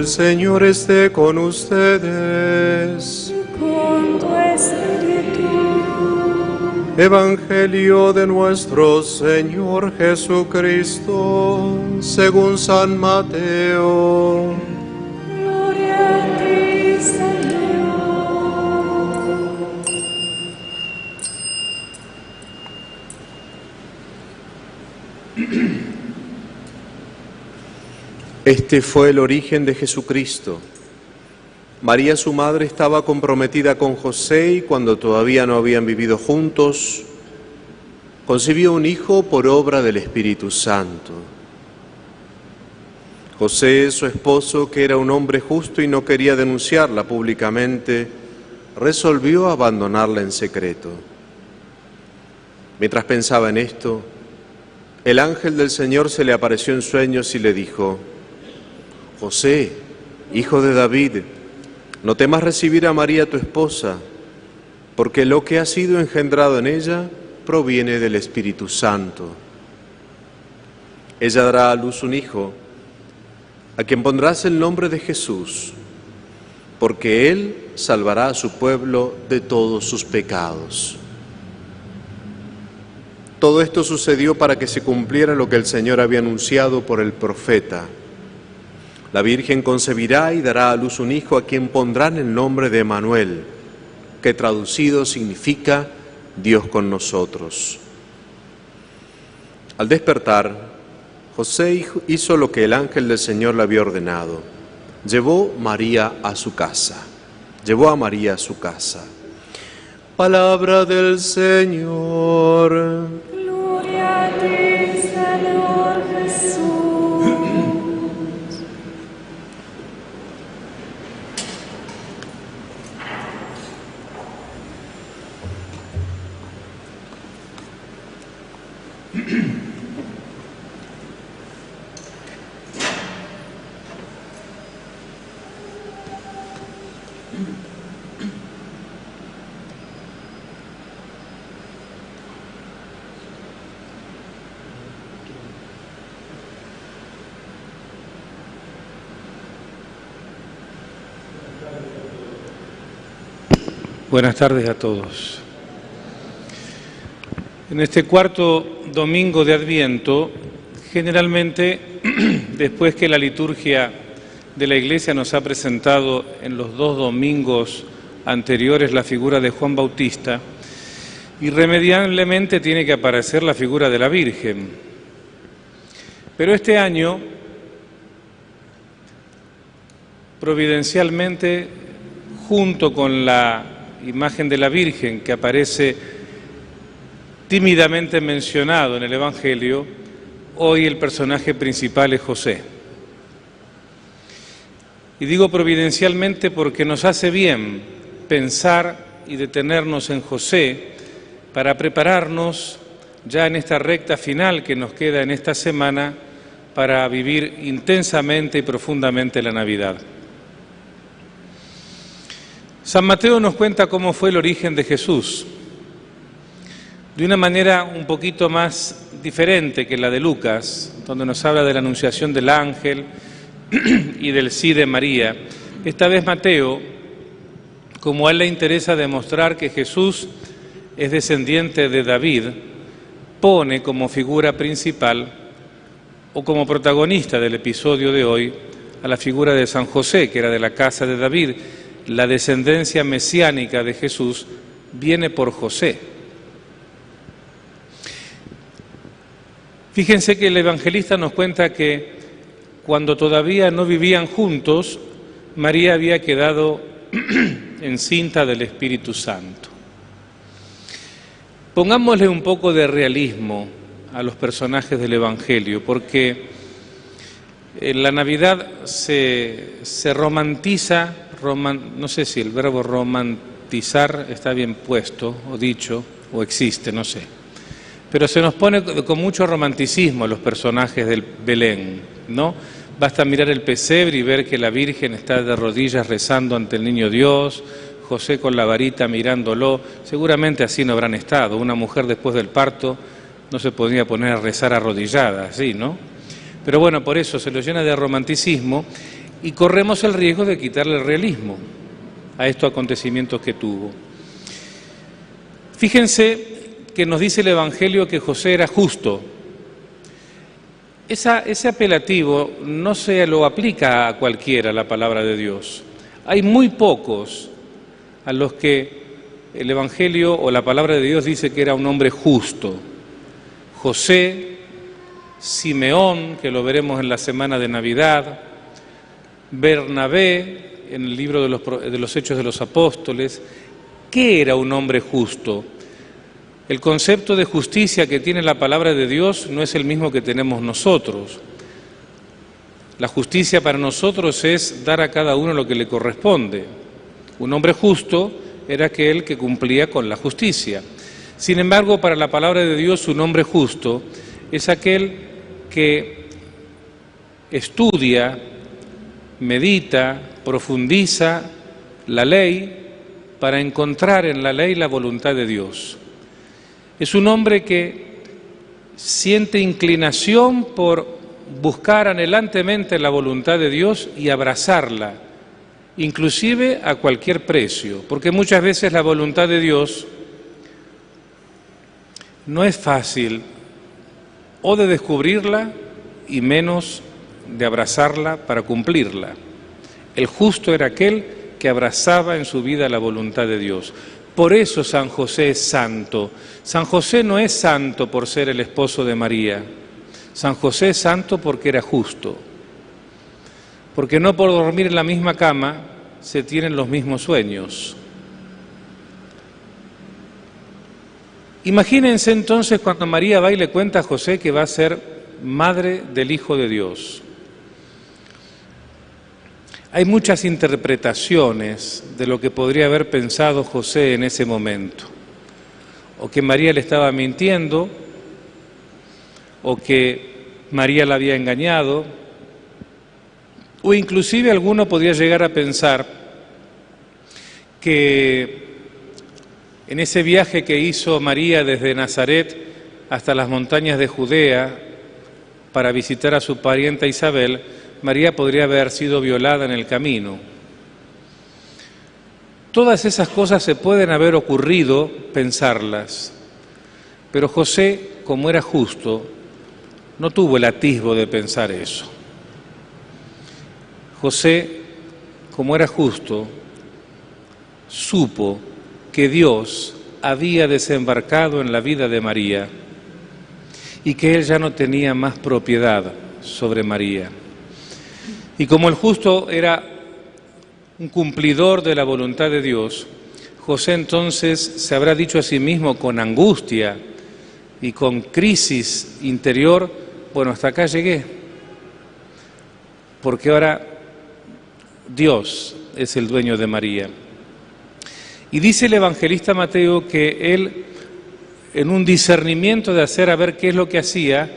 del Señor esté con ustedes. Con tu espíritu. Evangelio de nuestro Señor Jesucristo, según San Mateo. Gloria a ti, Señor. Este fue el origen de Jesucristo. María, su madre, estaba comprometida con José y cuando todavía no habían vivido juntos, concibió un hijo por obra del Espíritu Santo. José, su esposo, que era un hombre justo y no quería denunciarla públicamente, resolvió abandonarla en secreto. Mientras pensaba en esto, el ángel del Señor se le apareció en sueños y le dijo: José, hijo de David, no temas recibir a María tu esposa, porque lo que ha sido engendrado en ella proviene del Espíritu Santo. Ella dará a luz un hijo, a quien pondrás el nombre de Jesús, porque él salvará a su pueblo de todos sus pecados. Todo esto sucedió para que se cumpliera lo que el Señor había anunciado por el profeta. La Virgen concebirá y dará a luz un hijo a quien pondrán el nombre de Emmanuel, que traducido significa Dios con nosotros. Al despertar, José hizo lo que el ángel del Señor le había ordenado. Llevó a María a su casa. Palabra del Señor. Gloria a ti, Señor Jesús. Buenas tardes a todos. En este cuarto domingo de Adviento, generalmente, después que la liturgia de la Iglesia nos ha presentado en los 2 domingos anteriores la figura de Juan Bautista, irremediablemente tiene que aparecer la figura de la Virgen. Pero este año, providencialmente, junto con la imagen de la Virgen que aparece tímidamente mencionado en el Evangelio, hoy el personaje principal es José. Y digo providencialmente porque nos hace bien pensar y detenernos en José para prepararnos ya en esta recta final que nos queda en esta semana para vivir intensamente y profundamente la Navidad. San Mateo nos cuenta cómo fue el origen de Jesús, de una manera un poquito más diferente que la de Lucas, donde nos habla de la anunciación del ángel y del sí de María. Esta vez Mateo, como a él le interesa demostrar que Jesús es descendiente de David, pone como figura principal o como protagonista del episodio de hoy a la figura de San José, que era de la casa de David. La descendencia mesiánica de Jesús viene por José. Fíjense que el evangelista nos cuenta que cuando todavía no vivían juntos, María había quedado encinta del Espíritu Santo. Pongámosle un poco de realismo a los personajes del Evangelio, porque en la Navidad se romantiza, no sé si el verbo romantizar está bien puesto o dicho o existe, no sé, pero se nos pone con mucho romanticismo los personajes del Belén, ¿no? Basta mirar el pesebre y ver que la Virgen está de rodillas rezando ante el niño Dios, José con la varita mirándolo. Seguramente así no habrán estado. Una mujer después del parto no se podía poner a rezar arrodillada, así, ¿no? Pero bueno, por eso se lo llena de romanticismo y corremos el riesgo de quitarle el realismo a estos acontecimientos que tuvo. Fíjense que nos dice el Evangelio que José era justo. Ese apelativo no se lo aplica a cualquiera, la palabra de Dios. Hay muy pocos a los que el Evangelio o la palabra de Dios dice que era un hombre justo. José, Simeón, que lo veremos en la semana de Navidad, Bernabé, en el libro de los Hechos de los Apóstoles. ¿Qué era un hombre justo? El concepto de justicia que tiene la palabra de Dios no es el mismo que tenemos nosotros. La justicia para nosotros es dar a cada uno lo que le corresponde. Un hombre justo era aquel que cumplía con la justicia. Sin embargo, para la palabra de Dios, un hombre justo es aquel que estudia, medita, profundiza la ley para encontrar en la ley la voluntad de Dios. Es un hombre que siente inclinación por buscar anhelantemente la voluntad de Dios y abrazarla, inclusive a cualquier precio, porque muchas veces la voluntad de Dios no es fácil o de descubrirla y menos de abrazarla para cumplirla. El justo era aquel que abrazaba en su vida la voluntad de Dios. Por eso San José es santo. San José no es santo por ser el esposo de María. San José es santo porque era justo. Porque no por dormir en la misma cama se tienen los mismos sueños. Imagínense entonces cuando María va y le cuenta a José que va a ser madre del Hijo de Dios. Hay muchas interpretaciones de lo que podría haber pensado José en ese momento. O que María le estaba mintiendo, o que María la había engañado, o inclusive alguno podría llegar a pensar que en ese viaje que hizo María desde Nazaret hasta las montañas de Judea para visitar a su parienta Isabel, María podría haber sido violada en el camino. Todas esas cosas se pueden haber ocurrido pensarlas, pero José, como era justo, no tuvo el atisbo de pensar eso. José, como era justo, supo que Dios había desembarcado en la vida de María y que él ya no tenía más propiedad sobre María. Y como el justo era un cumplidor de la voluntad de Dios, José entonces se habrá dicho a sí mismo con angustia y con crisis interior, bueno, hasta acá llegué, porque ahora Dios es el dueño de María. Y dice el evangelista Mateo que él, en un discernimiento de hacer a ver qué es lo que hacía,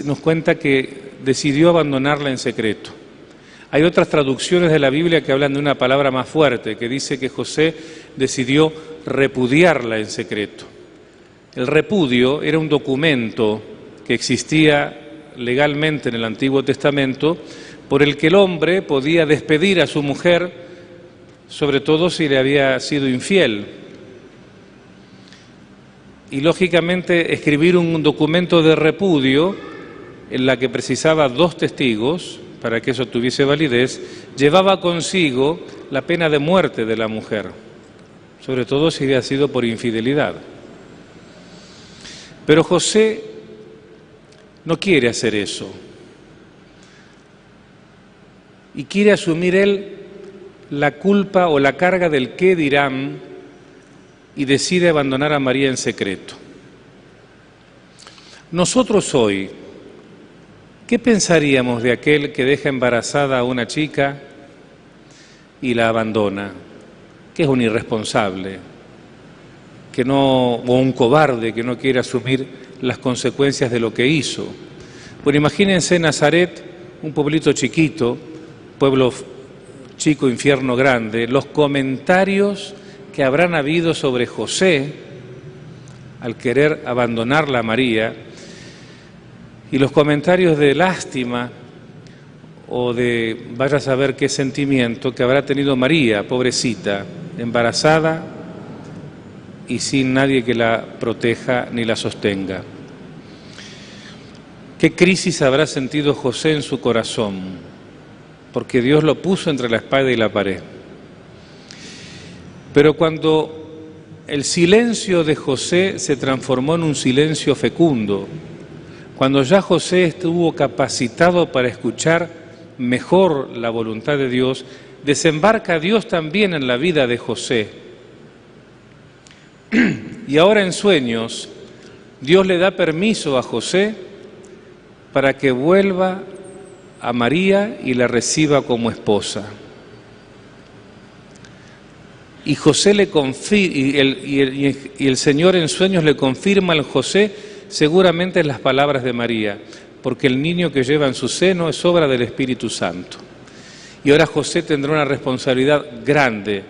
nos cuenta que decidió abandonarla en secreto. Hay otras traducciones de la Biblia que hablan de una palabra más fuerte, que dice que José decidió repudiarla en secreto. El repudio era un documento que existía legalmente en el Antiguo Testamento, por el que el hombre podía despedir a su mujer, sobre todo si le había sido infiel. Y lógicamente escribir un documento de repudio en la que precisaba 2 testigos para que eso tuviese validez, llevaba consigo la pena de muerte de la mujer, sobre todo si había sido por infidelidad. Pero José no quiere hacer eso y quiere asumir él la culpa o la carga del qué dirán y decide abandonar a María en secreto. Nosotros hoy, ¿qué pensaríamos de aquel que deja embarazada a una chica y la abandona? Que es un irresponsable, o un cobarde que no quiere asumir las consecuencias de lo que hizo. Bueno, imagínense Nazaret, un pueblito chiquito, pueblo chico, infierno grande, los comentarios que habrán habido sobre José al querer abandonarla a María, y los comentarios de lástima o de vaya a saber qué sentimiento que habrá tenido María, pobrecita, embarazada y sin nadie que la proteja ni la sostenga. ¿Qué crisis habrá sentido José en su corazón? Porque Dios lo puso entre la espada y la pared. Pero cuando el silencio de José se transformó en un silencio fecundo, cuando ya José estuvo capacitado para escuchar mejor la voluntad de Dios, desembarca Dios también en la vida de José. Y ahora en sueños, Dios le da permiso a José para que vuelva a María y la reciba como esposa. Y José y el Señor en sueños le confirma al José seguramente las palabras de María, porque el niño que lleva en su seno es obra del Espíritu Santo. Y ahora José tendrá una responsabilidad grande,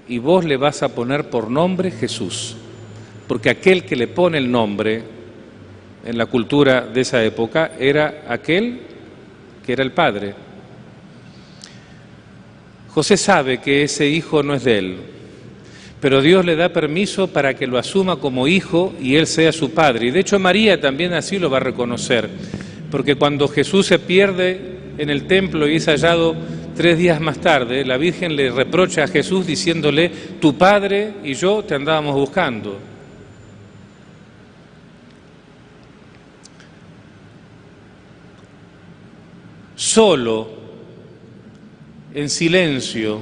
y vos le vas a poner por nombre Jesús, porque aquel que le pone el nombre en la cultura de esa época era aquel que era el padre. José sabe que ese hijo no es de él, pero Dios le da permiso para que lo asuma como hijo y él sea su padre. Y de hecho María también así lo va a reconocer, porque cuando Jesús se pierde en el templo y es hallado 3 días más tarde, la Virgen le reprocha a Jesús diciéndole: tu padre y yo te andábamos buscando. Solo, en silencio,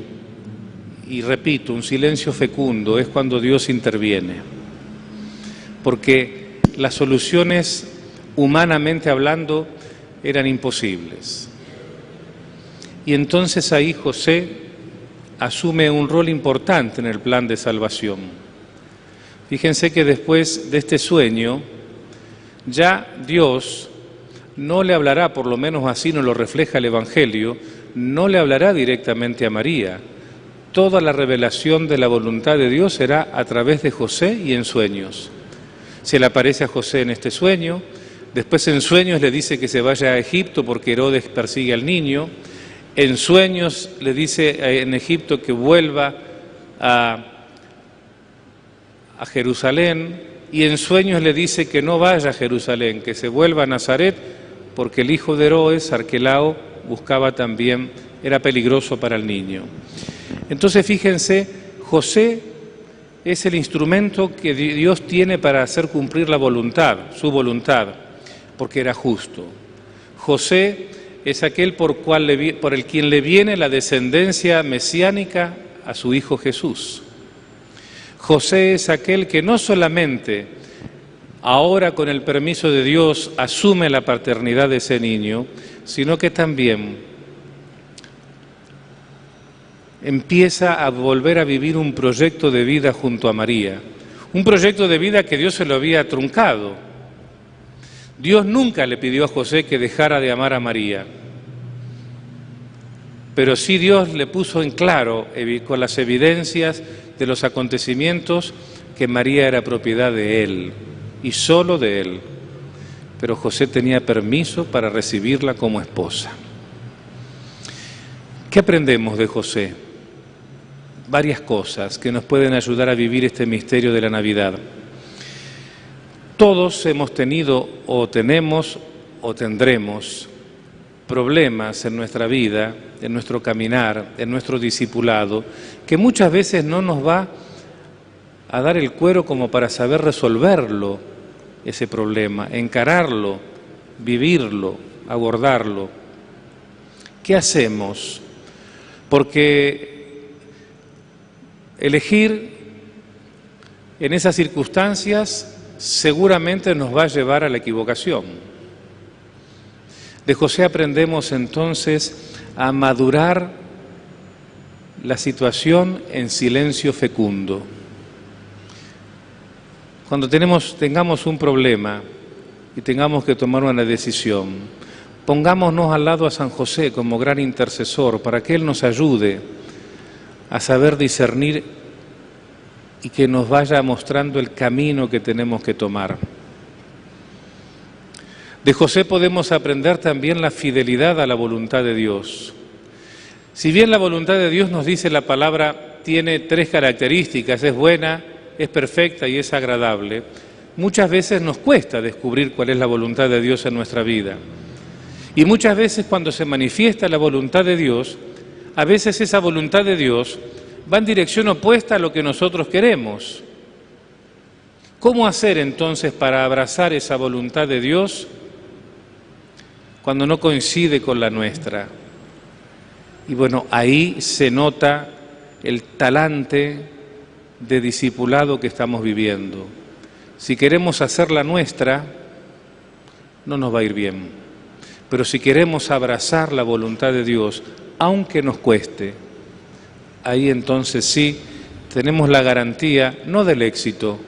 y repito, un silencio fecundo, es cuando Dios interviene. Porque las soluciones, humanamente hablando, eran imposibles. Y entonces ahí José asume un rol importante en el plan de salvación. Fíjense que después de este sueño, ya Dios no le hablará, por lo menos así nos lo refleja el Evangelio, no le hablará directamente a María. Toda la revelación de la voluntad de Dios será a través de José y en sueños. Se le aparece a José en este sueño, después en sueños le dice que se vaya a Egipto porque Herodes persigue al niño, en sueños le dice en Egipto que vuelva a Jerusalén, y en sueños le dice que no vaya a Jerusalén, que se vuelva a Nazaret, porque el hijo de Herodes, Arquelao, buscaba también, era peligroso para el niño. Entonces fíjense, José es el instrumento que Dios tiene para hacer cumplir la voluntad, su voluntad, porque era justo. José es aquel por el quien le viene la descendencia mesiánica a su Hijo Jesús. José es aquel que no solamente ahora con el permiso de Dios asume la paternidad de ese niño, sino que también empieza a volver a vivir un proyecto de vida junto a María, un proyecto de vida que Dios se lo había truncado. Dios nunca le pidió a José que dejara de amar a María, pero sí Dios le puso en claro, con las evidencias de los acontecimientos, que María era propiedad de Él, y solo de Él. Pero José tenía permiso para recibirla como esposa. ¿Qué aprendemos de José? Varias cosas que nos pueden ayudar a vivir este misterio de la Navidad. Todos hemos tenido o tenemos o tendremos problemas en nuestra vida, en nuestro caminar, en nuestro discipulado, que muchas veces no nos va a dar el cuero como para saber resolverlo, ese problema, encararlo, vivirlo, abordarlo. ¿Qué hacemos? Porque elegir en esas circunstancias seguramente nos va a llevar a la equivocación. De José aprendemos entonces a madurar la situación en silencio fecundo. Cuando tengamos un problema y tengamos que tomar una decisión, pongámonos al lado a San José como gran intercesor para que Él nos ayude a saber discernir y que nos vaya mostrando el camino que tenemos que tomar. De José podemos aprender también la fidelidad a la voluntad de Dios. Si bien la voluntad de Dios, nos dice la palabra, tiene 3 características: es buena, es perfecta y es agradable, muchas veces nos cuesta descubrir cuál es la voluntad de Dios en nuestra vida. Y muchas veces cuando se manifiesta la voluntad de Dios, a veces esa voluntad de Dios va en dirección opuesta a lo que nosotros queremos. ¿Cómo hacer entonces para abrazar esa voluntad de Dios cuando no coincide con la nuestra? Y bueno, ahí se nota el talante de discipulado que estamos viviendo. Si queremos hacer la nuestra, no nos va a ir bien. Pero si queremos abrazar la voluntad de Dios, aunque nos cueste, ahí entonces sí tenemos la garantía, no del éxito,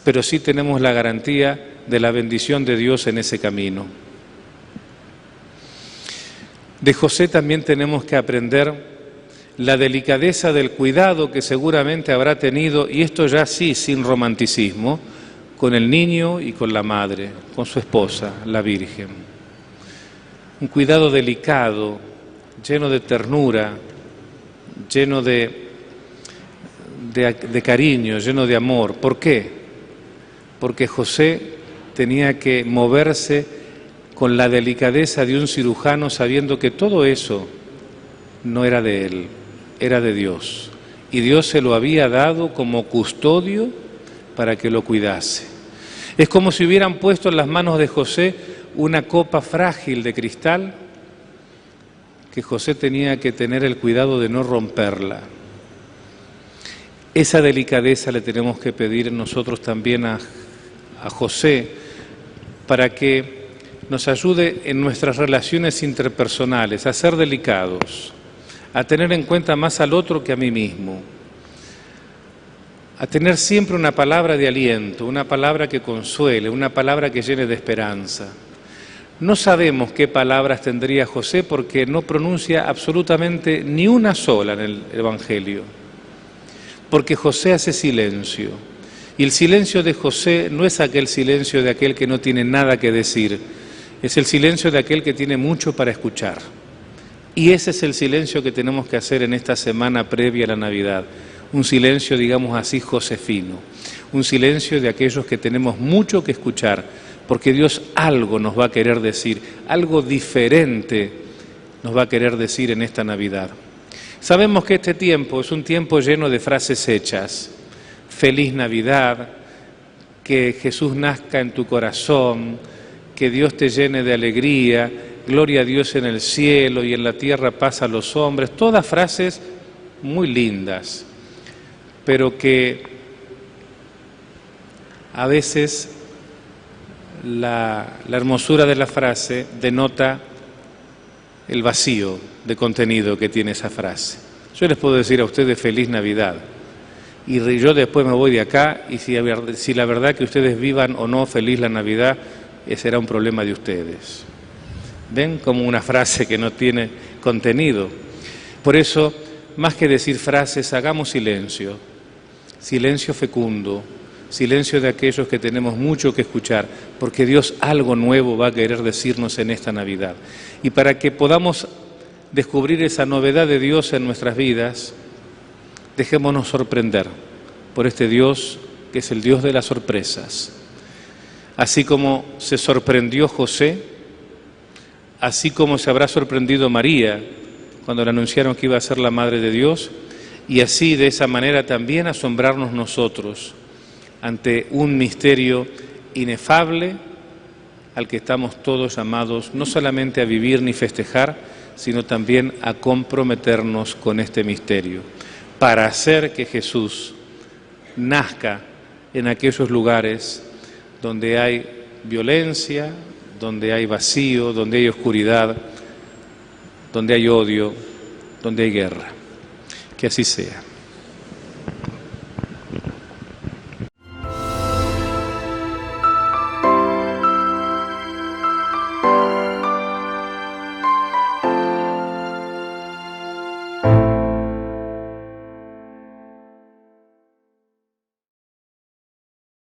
pero sí tenemos la garantía de la bendición de Dios en ese camino. De José también tenemos que aprender la delicadeza del cuidado que seguramente habrá tenido, y esto ya sí sin romanticismo, con el niño y con la madre, con su esposa, la Virgen. Un cuidado delicado, lleno de ternura, lleno de cariño, lleno de amor. ¿Por qué? Porque José tenía que moverse con la delicadeza de un cirujano, sabiendo que todo eso no era de él, era de Dios. Y Dios se lo había dado como custodio para que lo cuidase. Es como si hubieran puesto en las manos de José una copa frágil de cristal que José tenía que tener el cuidado de no romperla. Esa delicadeza le tenemos que pedir nosotros también a José para que nos ayude en nuestras relaciones interpersonales a ser delicados, a tener en cuenta más al otro que a mí mismo, a tener siempre una palabra de aliento, una palabra que consuele, una palabra que llene de esperanza. No sabemos qué palabras tendría José porque no pronuncia absolutamente ni una sola en el Evangelio, porque José hace silencio, y el silencio de José no es aquel silencio de aquel que no tiene nada que decir, es el silencio de aquel que tiene mucho para escuchar. Y ese es el silencio que tenemos que hacer en esta semana previa a la Navidad, un silencio, digamos así, josefino, un silencio de aquellos que tenemos mucho que escuchar, porque Dios algo nos va a querer decir, algo diferente nos va a querer decir en esta Navidad. Sabemos que este tiempo es un tiempo lleno de frases hechas: feliz Navidad, que Jesús nazca en tu corazón, que Dios te llene de alegría, gloria a Dios en el cielo y en la tierra paz a los hombres, todas frases muy lindas, pero que a veces la hermosura de la frase denota el vacío de contenido que tiene esa frase. Yo les puedo decir a ustedes feliz Navidad, y yo después me voy de acá, y si la verdad que ustedes vivan o no feliz la Navidad, ese será un problema de ustedes. ¿Ven? Como una frase que no tiene contenido. Por eso, más que decir frases, hagamos silencio, silencio fecundo, silencio de aquellos que tenemos mucho que escuchar, porque Dios algo nuevo va a querer decirnos en esta Navidad. Y para que podamos descubrir esa novedad de Dios en nuestras vidas, dejémonos sorprender por este Dios que es el Dios de las sorpresas. Así como se sorprendió José, así como se habrá sorprendido María cuando le anunciaron que iba a ser la Madre de Dios, y así de esa manera también asombrarnos nosotros ante un misterio inefable al que estamos todos llamados no solamente a vivir ni festejar, sino también a comprometernos con este misterio, para hacer que Jesús nazca en aquellos lugares donde hay violencia, donde hay vacío, donde hay oscuridad, donde hay odio, donde hay guerra. Que así sea.